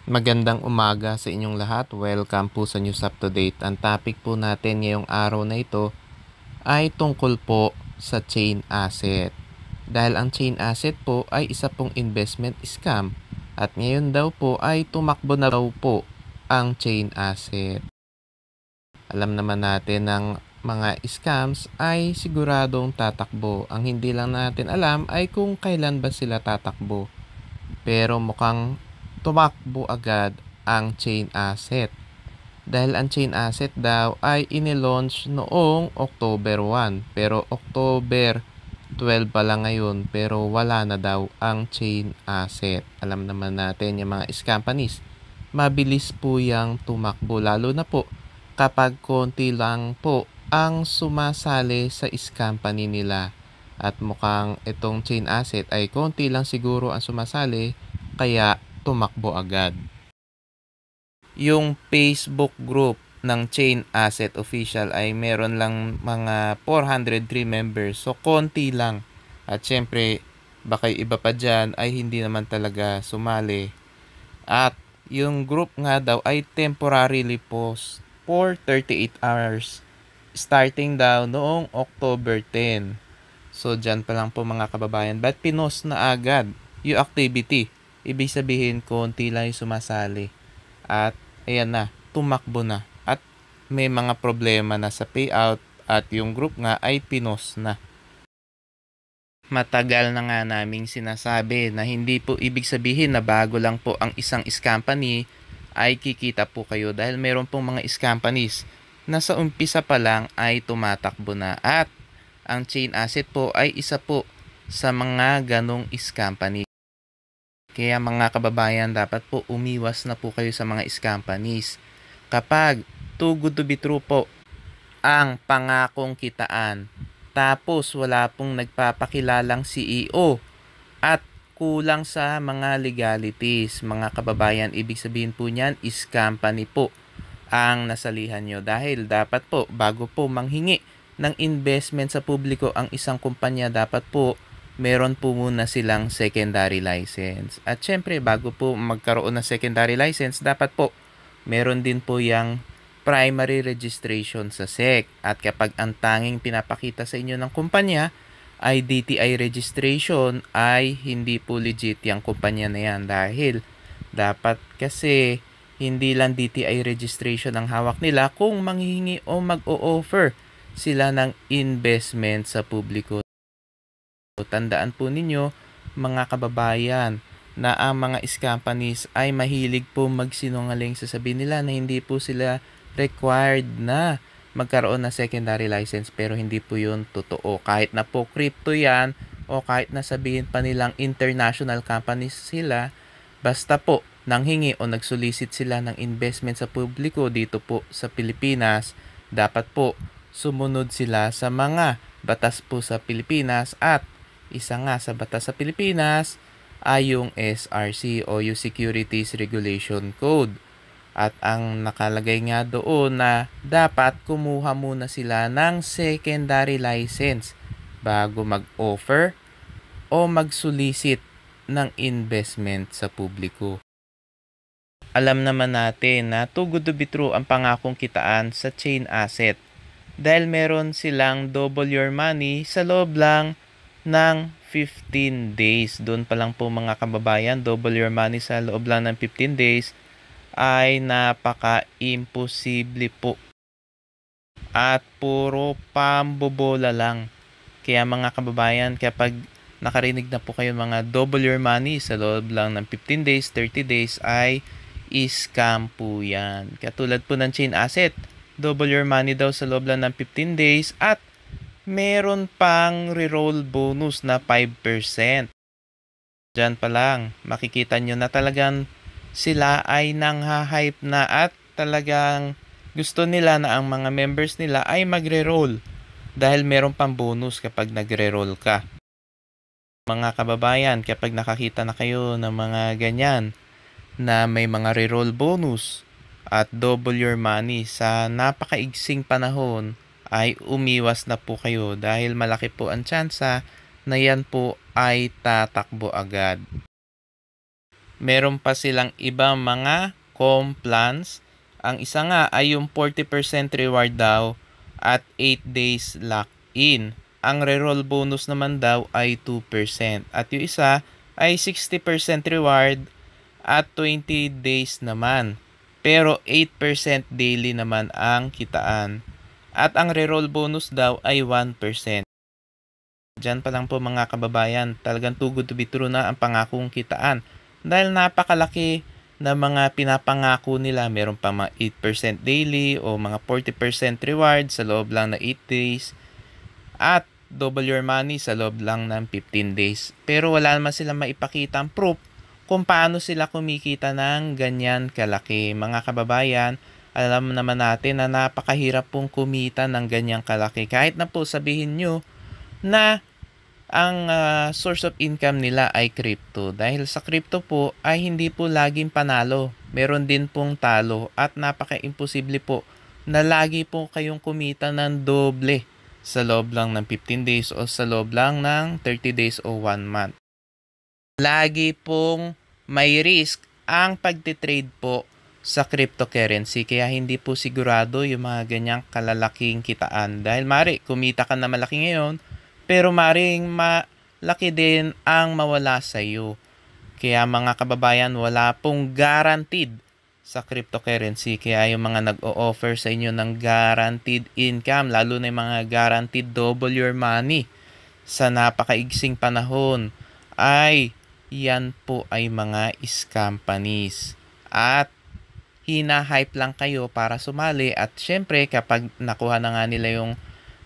Magandang umaga sa inyong lahat. Welcome po sa News Up to Date. Ang topic po natin ngayong araw na ito ay tungkol po sa chain asset. Dahil ang chain asset po ay isa pong investment scam at ngayon daw po ay tumakbo na daw po ang chain asset. Alam naman natin ng mga scams ay siguradong tatakbo. Ang hindi lang natin alam ay kung kailan ba sila tatakbo. Pero mukhang tumakbo agad ang chain asset. Dahil ang chain asset daw ay inilaunch noong October 1. Pero October 12 pa lang ngayon pero wala na daw ang chain asset. Alam naman natin yung mga companies, mabilis po yang tumakbo lalo na po kapag konti lang po ang sumasali sa company nila. At mukhang itong chain asset ay konti lang siguro ang sumasali kaya tumakbo agad. Yung Facebook group ng Chain Asset Official ay meron lang mga 403 members. So, konti lang. At syempre, baka yung iba pa dyan ay hindi naman talaga sumali. At yung group nga daw ay temporarily post for 38 hours. Starting daw noong October 10. So, dyan pa lang po mga kababayan. But pinost na agad yung activity. Ibig sabihin, konti lang yung sumasali. At ayan na, tumakbo na. At may mga problema na sa payout at yung group nga ay pinost na. Matagal na nga naming sinasabi na hindi po ibig sabihin na bago lang po ang isang company ay kikita po kayo dahil meron pong mga companies na sa umpisa pa lang ay tumatakbo na. At ang chain asset po ay isa po sa mga ganong company. Kaya mga kababayan, dapat po umiwas na po kayo sa mga companies. Kapag too good to be true po ang pangakong kitaan, tapos wala pong nagpapakilalang CEO at kulang sa mga legalities, mga kababayan, ibig sabihin po niyan is company po ang nasalihan nyo. Dahil dapat po, bago po manghingi ng investment sa publiko ang isang kumpanya, dapat po meron po muna silang secondary license. At syempre, bago po magkaroon ng secondary license, dapat po meron din po yung primary registration sa SEC. At kapag ang tanging pinapakita sa inyo ng kumpanya ay DTI registration, ay hindi po legit yung kumpanya na yan. Dahil dapat kasi hindi lang DTI registration ang hawak nila kung manghihingi o mag-o-offer sila ng investment sa publiko. Tandaan po ninyo mga kababayan na ang mga companies ay mahilig po magsinungaling. Sasabihin nila na hindi po sila required na magkaroon ng secondary license pero hindi po yun totoo. Kahit na po crypto yan o kahit na sabihin pa nilang international companies sila, basta po nanghingi o nagsolicit sila ng investment sa publiko dito po sa Pilipinas, dapat po sumunod sila sa mga batas po sa Pilipinas. At isa nga sa batas sa Pilipinas ay yung SRC o yung Securities Regulation Code. At ang nakalagay nga doon na dapat kumuha muna sila ng secondary license bago mag-offer o mag-solicit ng investment sa publiko. Alam naman natin na too good to be true ang pangakong kitaan sa chain asset dahil meron silang double your money sa loob lang ng 15 days. Doon pa lang po mga kababayan, double your money sa loob lang ng 15 days ay napaka-imposible po. At puro pambobola lang. Kaya mga kababayan, kapag nakarinig na po kayo mga double your money sa loob lang ng 15 days, 30 days ay scam po yan. Katulad po ng chain asset, double your money daw sa loob lang ng 15 days at meron pang reroll bonus na 5%. Diyan pa lang, makikita nyo na talagang sila ay nangha-hype na at talagang gusto nila na ang mga members nila ay magre-roll dahil meron pang bonus kapag nagre-roll ka. Mga kababayan, kapag nakakita na kayo ng mga ganyan na may mga reroll bonus at double your money sa napakaigsing panahon, ay umiwas na po kayo dahil malaki po ang tsansa na yan po ay tatakbo agad. Meron pa silang ibang mga plans. Ang isa nga ay yung 40% reward daw at 8 days lock-in. Ang reroll bonus naman daw ay 2%. At yung isa ay 60% reward at 20 days naman. Pero 8% daily naman ang kitaan. At ang reroll bonus daw ay 1%. Diyan pa lang po mga kababayan, talagang too good to be true na ang pangakong kitaan. Dahil napakalaki na mga pinapangako nila, meron pa mga 8% daily o mga 40% reward sa loob lang na 8 days at double your money sa loob lang ng 15 days. Pero wala naman silang maipakita ang proof kung paano sila kumikita ng ganyan kalaki. Mga kababayan, alam naman natin na napakahirap pong kumita ng ganyang kalaki. Kahit na po sabihin nyo na ang source of income nila ay crypto. Dahil sa crypto po ay hindi po laging panalo. Meron din pong talo at napaka-imposible po na lagi po kayong kumita ng doble sa loob lang ng 15 days o sa loob lang ng 30 days o 1 month. Lagi pong may risk ang pagtitrade po sa cryptocurrency, kaya hindi po sigurado yung mga ganyang kalalaking kitaan. Dahil mari, kumita ka na malaki ngayon, pero maring malaki din ang mawala sa iyo. Kaya mga kababayan, wala pong guaranteed sa cryptocurrency. Kaya yung mga nag-o-offer sa inyo ng guaranteed income, lalo na yung mga guaranteed double your money sa napakaigsing panahon, ay yan po ay mga scam companies. At hina-hype lang kayo para sumali at syempre kapag nakuha na nga nila yung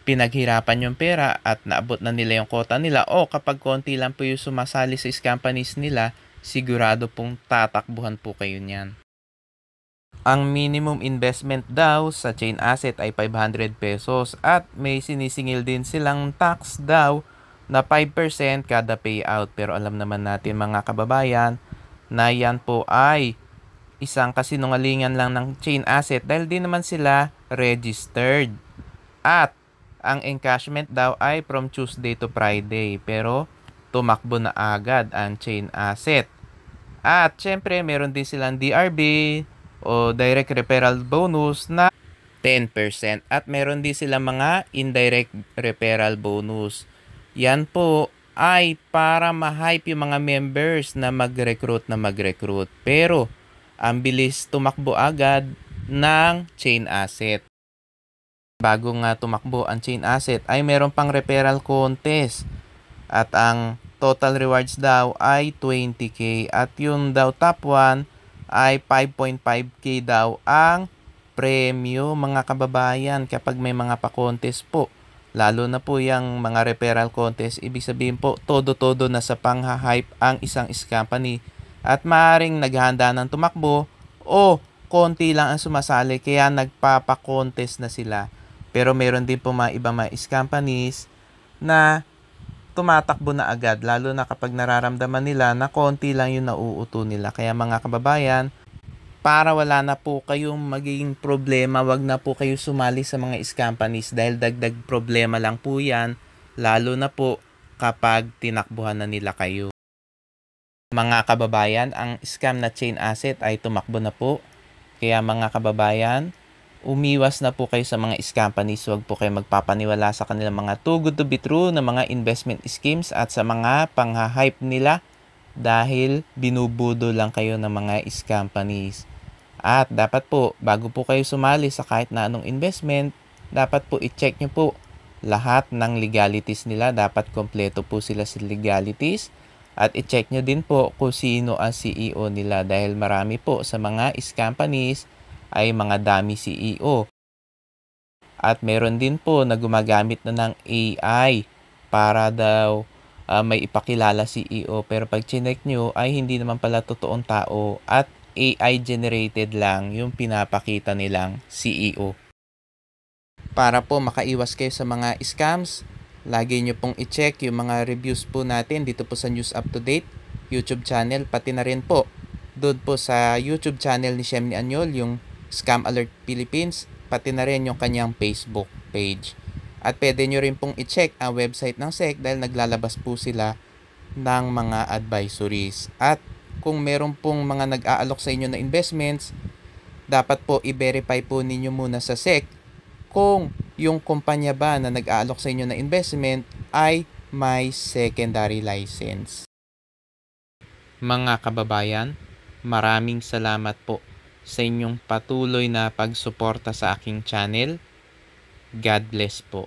pinaghirapan yung pera at naabot na nila yung quota nila o kapag konti lang po yung sumasali sa scam companies nila, sigurado pong tatakbuhan po kayo niyan. Ang minimum investment daw sa chain asset ay 500 pesos at may sinisingil din silang tax daw na 5% kada payout. Pero alam naman natin mga kababayan na yan po ay isang kasinungalingan lang ng chain asset dahil di naman sila registered. At ang encashment daw ay from Tuesday to Friday, pero tumakbo na agad ang chain asset. At syempre, meron din silang DRB o direct referral bonus na 10%. At meron din silang mga indirect referral bonus. Yan po ay para ma-hype yung mga members na mag-recruit. Pero, ang bilis tumakbo agad ng chain asset. Bago nga tumakbo ang chain asset ay meron pang referral contest at ang total rewards daw ay 20k at yung daw top 1 ay 5.5k daw ang premyo mga kababayan kapag may mga pa-contest po. Lalo na po yung mga referral contest, ibig sabihin po todo-todo na sa pangha-hype ang isang company at maaaring naghahanda ng tumakbo o konti lang ang sumasali kaya nagpapa-contest na sila. Pero meron din po mga ibang mga companies na tumatakbo na agad, lalo na kapag nararamdaman nila na konti lang yung nauuto nila. Kaya mga kababayan, para wala na po kayong magiging problema, wag na po kayo sumali sa mga companies dahil dagdag problema lang po yan, lalo na po kapag tinakbuhan na nila kayo. Mga kababayan, ang scam na chain asset ay tumakbo na po. Kaya mga kababayan, umiwas na po kayo sa mga companies. Huwag po kayo magpapaniwala sa kanilang mga too good to be true na mga investment schemes at sa mga pangha-hype nila dahil binubudo lang kayo ng mga companies. At dapat po, bago po kayo sumali sa kahit na anong investment, dapat po i-check nyo po lahat ng legalities nila. Dapat kompleto po sila sa legalities. At i-check nyo din po kung sino ang CEO nila dahil marami po sa mga companies ay mga dummy CEO. At meron din po na gumagamit na ng AI para daw may ipakilala CEO. Pero pag chinek nyo ay hindi naman pala totoong tao at AI generated lang yung pinapakita nilang CEO. Para po makaiwas kayo sa mga scams, lagi nyo pong i-check yung mga reviews po natin dito po sa News Up to Date YouTube channel, pati na rin po doon po sa YouTube channel ni Shemny Anyol, yung Scam Alert Philippines, pati na rin yung kanyang Facebook page. At pwede nyo rin pong i-check ang website ng SEC dahil naglalabas po sila ng mga advisories. At kung meron pong mga nag-aalok sa inyo na investments, dapat po i-verify po ninyo muna sa SEC kung yung kumpanya ba na nag-aalok sa inyo na investment ay may secondary license. Mga kababayan, maraming salamat po sa inyong patuloy na pagsuporta sa aking channel. God bless po.